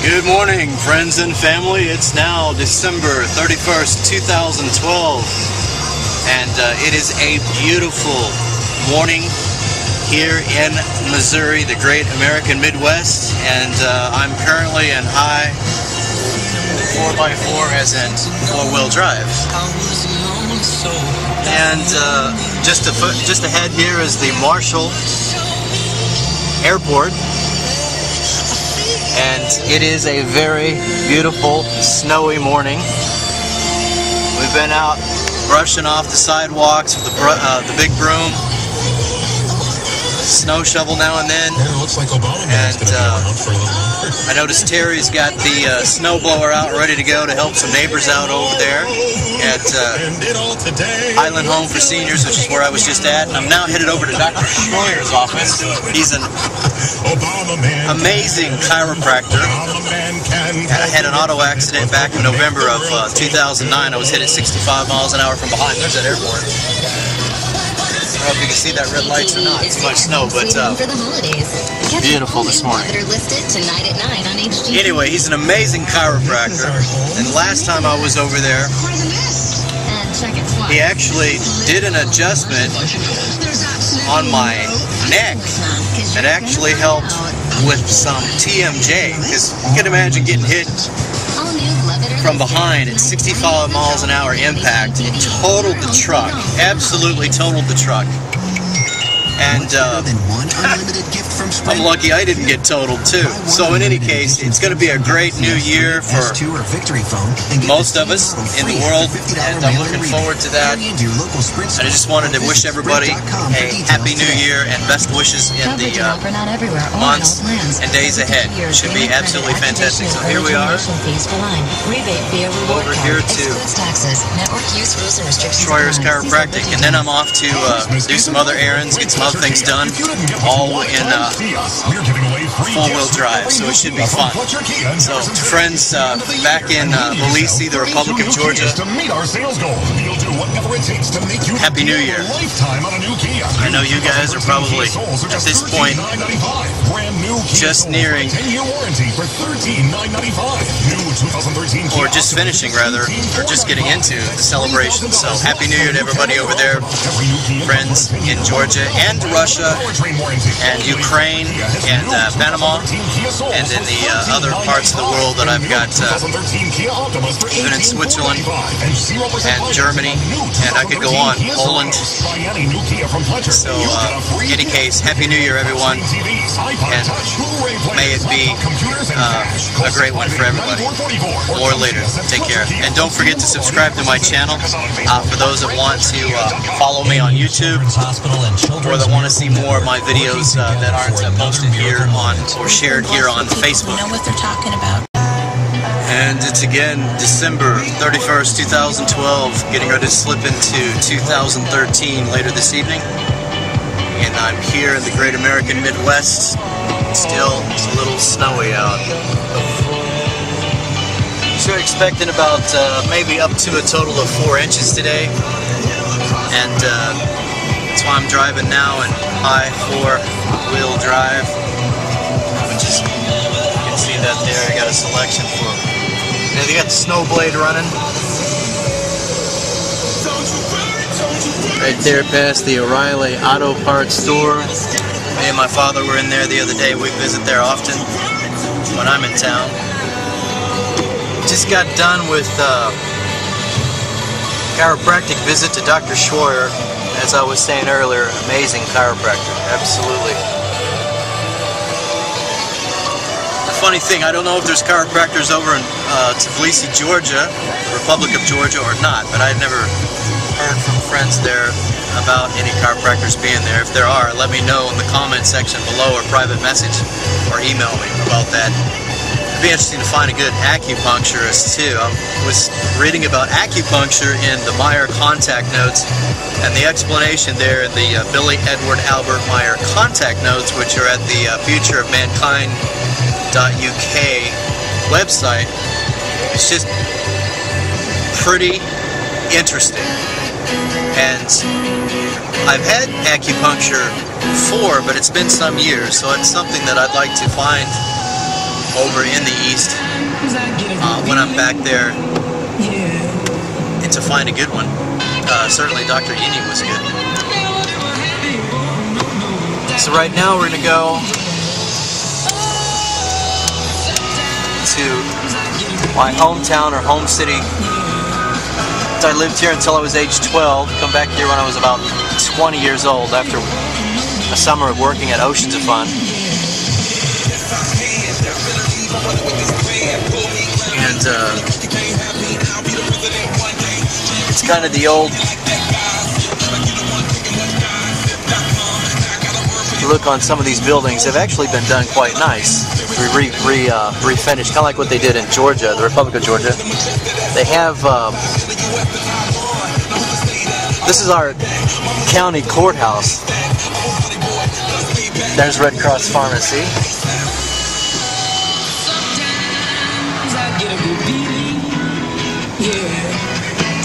Good morning, friends and family. It's now December 31st, 2012, and it is a beautiful morning here in Missouri, the great American Midwest, and I'm currently in high 4x4, as in four-wheel drive. And just ahead here is the Marshall Airport. And it is a very beautiful, snowy morning. We've been out brushing off the sidewalks with the big broom, snow shovel now and then. It looks like Obama man's going to be around for a little longer. I noticed Terry's got the snow blower out ready to go to help some neighbors out over there at Island Home for Seniors, which is where I was just at. And I'm now headed over to Dr. Schroyer's office. He's an amazing chiropractor. I had an auto accident back in November of 2009. I was hit at 65 miles an hour from behind. There's that airport. I don't know if you can see that red lights or not. Too much snow, but beautiful this morning. Anyway, he's an amazing chiropractor. And last time I was over there, he actually did an adjustment on my neck that actually helped with some TMJ. Because you can imagine getting hit from behind at 65 miles an hour impact. It totaled the truck. Absolutely totaled the truck. And I'm lucky I didn't get totaled too. So in any case, it's going to be a great new year for most of us in the world, and I'm looking forward to that. I just wanted to wish everybody a happy new year and best wishes in the months and days ahead. It should be absolutely fantastic. So here we are, over here to Schroyer's Chiropractic, and then I'm off to do some other errands, get some other things done, all in four-wheel drive, so it should be fun. So, friends back in Belize, the Republic of Georgia, Happy New Year. I know you guys are probably, at this point, just nearing, or just finishing, rather, or just getting into the celebration. So, Happy New Year to everybody over there, friends in Georgia and Russia and Ukraine and Panama and in the other parts of the world that I've got, even in Switzerland and Germany, and I could go on, Poland. So in any case, Happy New Year everyone, and may it be a great one for everybody. More later. Take care. And don't forget to subscribe to my channel for those that want to follow me on YouTube or that want to see more of my videos that aren't posted here on or shared here on Facebook. Know what they're talking about. And it's again December 31st, 2012, getting ready to slip into 2013 later this evening. And I'm here in the great American Midwest. Still, it's a little snowy out. So expecting about maybe up to a total of 4 inches today. And that's why I'm driving now in high four-wheel drive. Which is, you can see that there. I got a selection for. And they got the snow blade running. Right there past the O'Reilly Auto Parts store. Me and my father were in there the other day. We visit there often when I'm in town. Just got done with chiropractic visit to Dr. Schroyer. As I was saying earlier, amazing chiropractor, absolutely. The funny thing, I don't know if there's chiropractors over in Tbilisi, Georgia, the Republic of Georgia, or not, but I'd never heard from friends there about any chiropractors being there. If there are, let me know in the comment section below, or private message, or email me about that. It'd be interesting to find a good acupuncturist too. I was reading about acupuncture in the Meyer contact notes, and the explanation there in the Billy Edward Albert Meyer contact notes, which are at the futureofmankind.uk website, it's just pretty interesting. And I've had acupuncture before, but it's been some years, so it's something that I'd like to find over in the East when I'm back there, and to find a good one. Certainly Dr. Yini was good. So right now we're going to go to my hometown or home city. I lived here until I was age 12, come back here when I was about 20 years old after a summer of working at Oceans of Fun. And it's kind of the old look on some of these buildings. They've actually been done quite nice. Refinished, kind of like what they did in Georgia, the Republic of Georgia. They have, this is our county courthouse. There's Red Cross Pharmacy.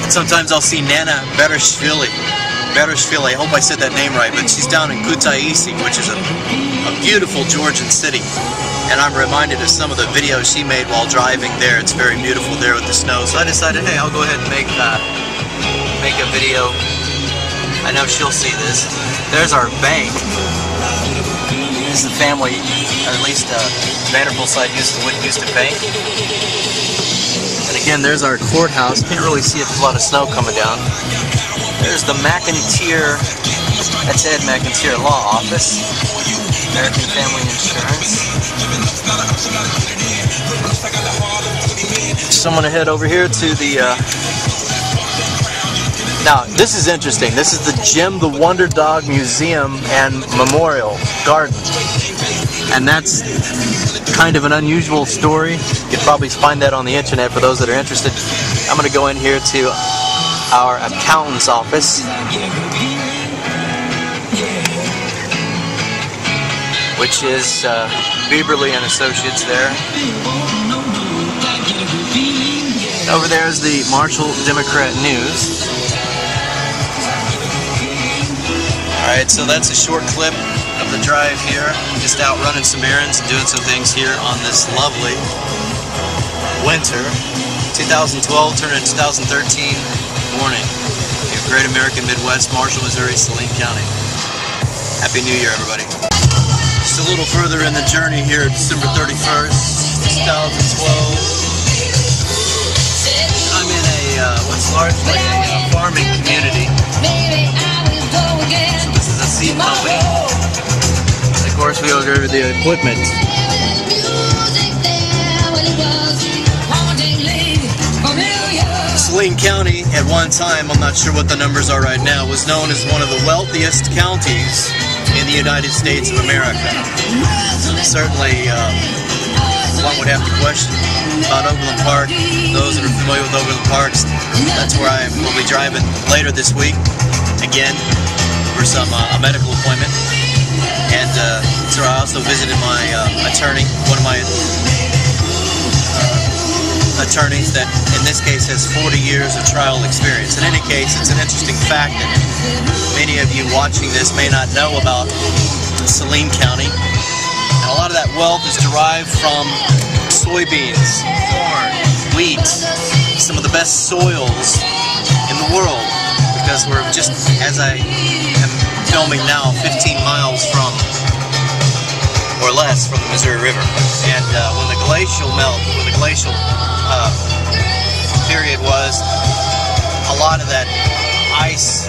And sometimes I'll see Nana Bereshvili. I hope I said that name right, but she's down in Kutaisi, which is a beautiful Georgian city. And I'm reminded of some of the videos she made while driving there. It's very beautiful there with the snow. So I decided, hey, I'll go ahead and make a video. I know she'll see this. There's our bank. This is the family, or at least Vanderpool side used to bank. And again, there's our courthouse. Can't really see it. There's a lot of snow coming down. There's the McIntyre, that's Ed McIntyre Law Office, American Family Insurance. So I'm going to head over here to the, now this is interesting, this is the Jim the Wonder Dog Museum and Memorial Garden. And that's kind of an unusual story. You could probably find that on the internet for those that are interested. I'm going to go in here to our accountant's office, which is Bieberly and Associates there. Over there is the Marshall Democrat News. Alright, so that's a short clip of the drive here. Just out running some errands and doing some things here on this lovely winter. 2012 turned into 2013 morning. Great American Midwest, Marshall, Missouri, Saline County. Happy New Year, everybody. Just a little further in the journey here, December 31st, 2012. I'm in a, what's largely a farming community. So this is a seed company. And of course, we order the equipment. Saline County, at one time, I'm not sure what the numbers are right now, was known as one of the wealthiest counties in the United States of America. Certainly, one would have to question about Overland Park. Those that are familiar with Overland Parks, that's where I will be driving later this week, again, for some a medical appointment. And so I also visited my attorney, one of my attorneys that in this case has 40 years of trial experience. In any case, it's an interesting fact that many of you watching this may not know about Saline County. And a lot of that wealth is derived from soybeans, corn, wheat, some of the best soils in the world, because we're just, as I am filming now, 15 miles from, or less, from the Missouri River. And when the glacial period was, a lot of that ice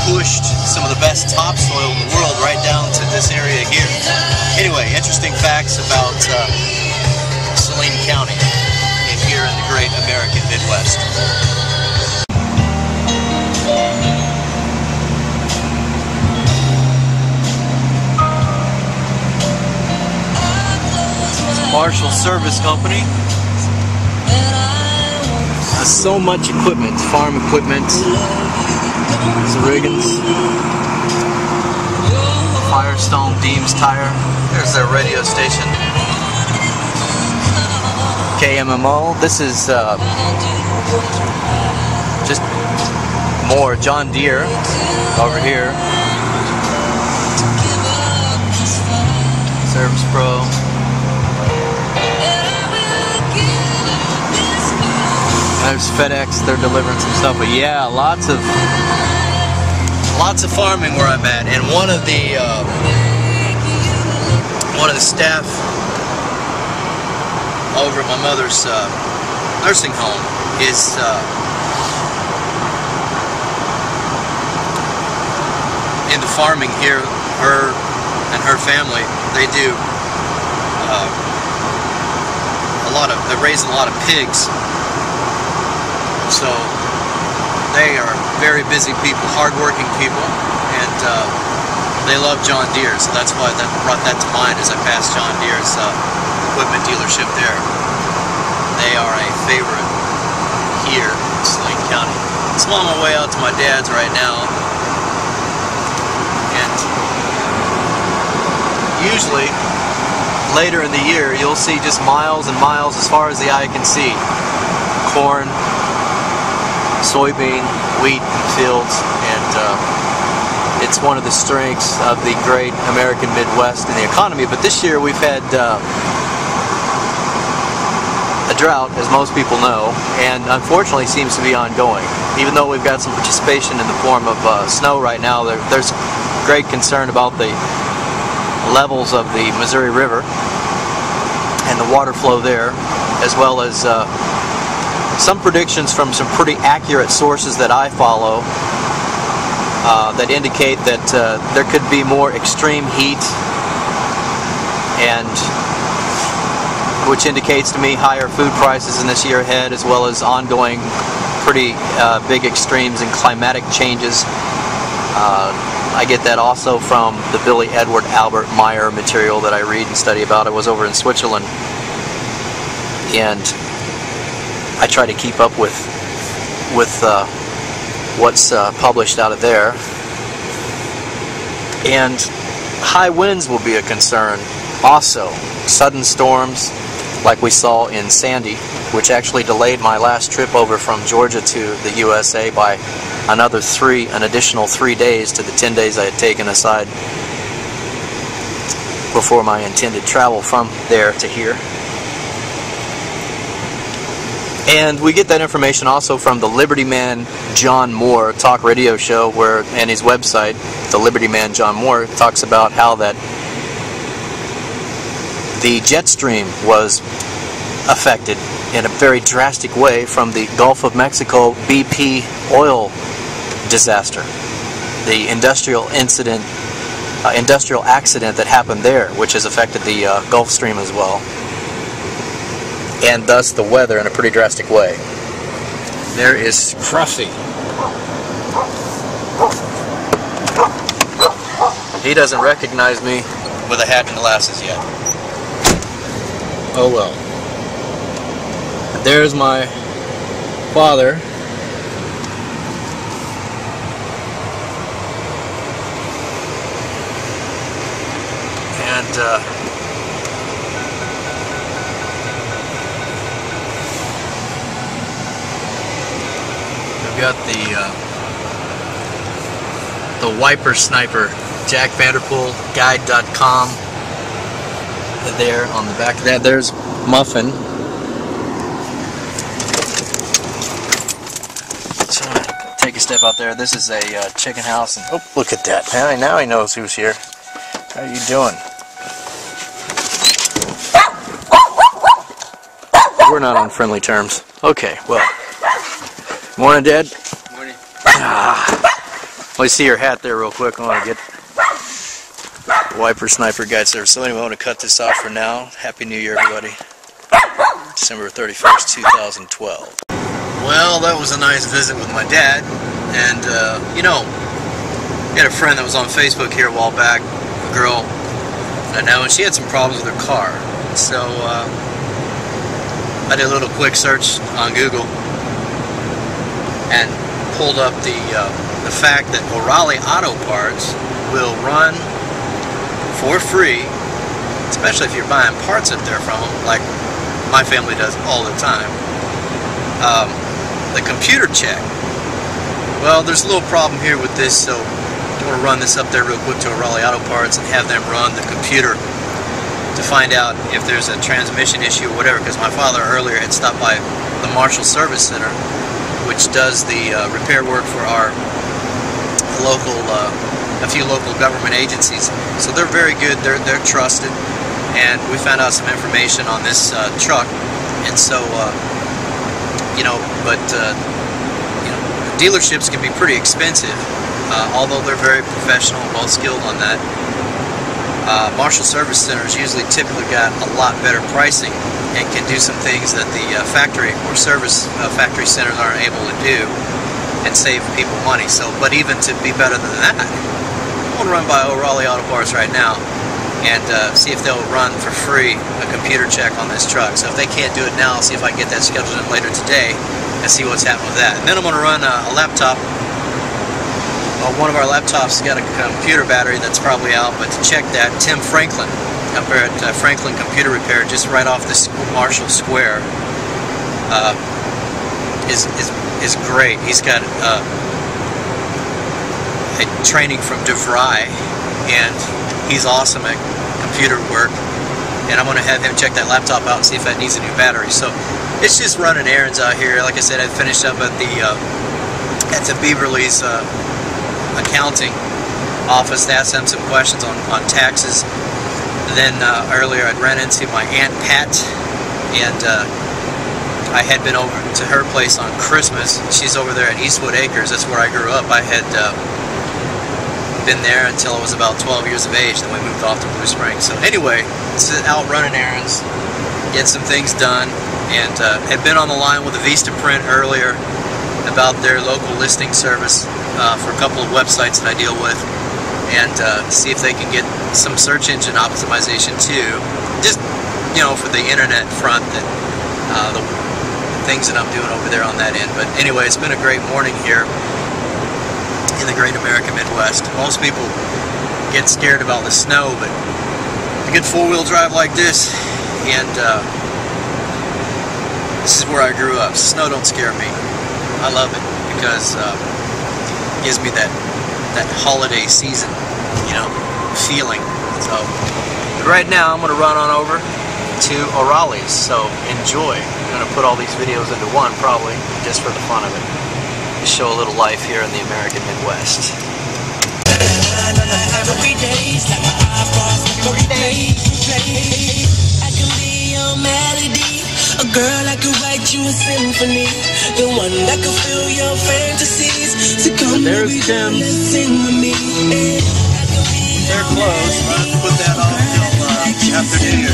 pushed some of the best topsoil in the world right down to this area here. Anyway, interesting facts about Saline County here in the great American Midwest. Marshall Service Company. So much equipment, farm equipment, Riggins, Firestone Deems Tire. There's their radio station, KMMO. This is just more John Deere over here. Service Pro. There's FedEx, they're delivering some stuff, but yeah, lots of farming where I'm at. And one of the staff over at my mother's nursing home is into farming here. Her and her family, they do they're raising a lot of pigs. So they are very busy people, hardworking people, and they love John Deere. So that's why that brought that to mind as I passed John Deere's equipment dealership there. They are a favorite here in Saline County. So I'm on my way out to my dad's right now, and usually later in the year you'll see just miles and miles as far as the eye can see. Corn, soybean, wheat fields, and it's one of the strengths of the great American Midwest in the economy. But this year we've had a drought, as most people know, and unfortunately seems to be ongoing. Even though we've got some participation in the form of snow right now, there's great concern about the levels of the Missouri River and the water flow there, as well as some predictions from some pretty accurate sources that I follow that indicate that there could be more extreme heat, and which indicates to me higher food prices in this year ahead, as well as ongoing pretty big extremes in climatic changes. I get that also from the Billy Edward Albert Meyer material that I read and study about. I was over in Switzerland, and I try to keep up with what's published out of there. And high winds will be a concern also. Sudden storms like we saw in Sandy, which actually delayed my last trip over from Georgia to the USA by an additional 3 days to the 10 days I had taken aside before my intended travel from there to here. And we get that information also from the Liberty Man John Moore talk radio show, and his website, the Liberty Man John Moore, talks about how that the jet stream was affected in a very drastic way from the Gulf of Mexico BP oil disaster, the industrial accident that happened there, which has affected the Gulf Stream as well, and thus the weather in a pretty drastic way. There is Scruffy. He doesn't recognize me with a hat and glasses yet. Oh well. There's my father. And we've got the wiper sniper, Jack Vanderpool guide.com there on the back of that. There's Muffin. So take a step out there. This is a chicken house, and oh, look at that. Now he knows who's here. How are you doing? We're not on friendly terms. Okay, well. Morning, Dad. Morning. Let me see your hat there real quick. I want to get wiper sniper guides there. So anyway, I want to cut this off for now. Happy New Year, everybody. December 31st, 2012. Well, that was a nice visit with my dad. And, you know, I had a friend that was on Facebook here a while back, a girl I know, and she had some problems with her car. So, I did a little quick search on Google and pulled up the fact that O'Reilly Auto Parts will run for free, especially if you're buying parts up there from them, like my family does all the time, the computer check. Well, there's a little problem here with this, so I want to run this up there real quick to O'Reilly Auto Parts and have them run the computer to find out if there's a transmission issue or whatever, because my father earlier had stopped by the Marshall Service Center, which does the repair work for our local, a few local government agencies. So they're very good, they're trusted, and we found out some information on this truck. And so, you know, dealerships can be pretty expensive, although they're very professional and well skilled on that. Marshall Service Centers usually typically got a lot better pricing and can do some things that the factory or service factory centers aren't able to do and save people money. So, but even to be better than that, I'm going to run by O'Reilly Auto Parts right now and see if they'll run for free a computer check on this truck. So if they can't do it now, I'll see if I can get that scheduled in later today and see what's happening with that. And then I'm going to run a laptop. One of our laptops has got a computer battery that's probably out, but to check that, Tim Franklin up here at Franklin Computer Repair, just right off the Marshall Square, is great. He's got a training from DeVry, and he's awesome at computer work. And I'm going to have him check that laptop out and see if that needs a new battery. So it's just running errands out here. Like I said, I finished up at the Beaverly's accounting office to ask them some questions on taxes. Then earlier I'd ran into my Aunt Pat, and I had been over to her place on Christmas. She's over there at Eastwood Acres. That's where I grew up. I had been there until I was about 12 years of age. Then we moved off to Blue Springs. So anyway, out running errands, get some things done, and had been on the line with the Vistaprint earlier about their local listing service for a couple of websites that I deal with, and see if they can get some search engine optimization too, just, you know, for the internet front, that the things that I'm doing over there on that end. But anyway, it's been a great morning here in the great American Midwest. Most people get scared about the snow, but a good four-wheel drive like this, and this is where I grew up. Snow don't scare me. I love it because it gives me that holiday season, you know, feeling. So right now I'm going to run on over to O'Reilly's, so enjoy. I'm going to put all these videos into one probably, just for the fun of it, to show a little life here in the American Midwest. Every day's like every day. I can be your melody, a girl I could write you a symphony, the one that could fill your fantasies. So come, there's Tim. Sing with me. They're close. I'll put that off till after New Year.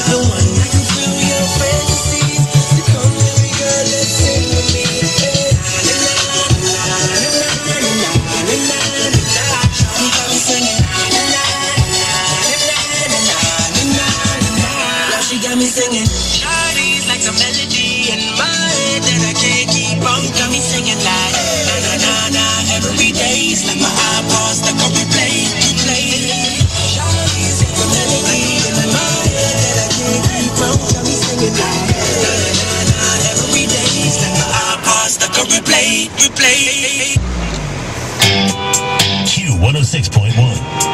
The one that could fill your fantasies. So come, baby girl, let's sing with me. She got me singing. Shawty's like a melody in my head that I can't keep on. Got me singing like na na na na. Every day's like my iPod stuck on replay. Shawty's like a melody in my head that I can't keep on. Got me singing like na na na na. Every day's like my iPod stuck on replay. Q 106.1.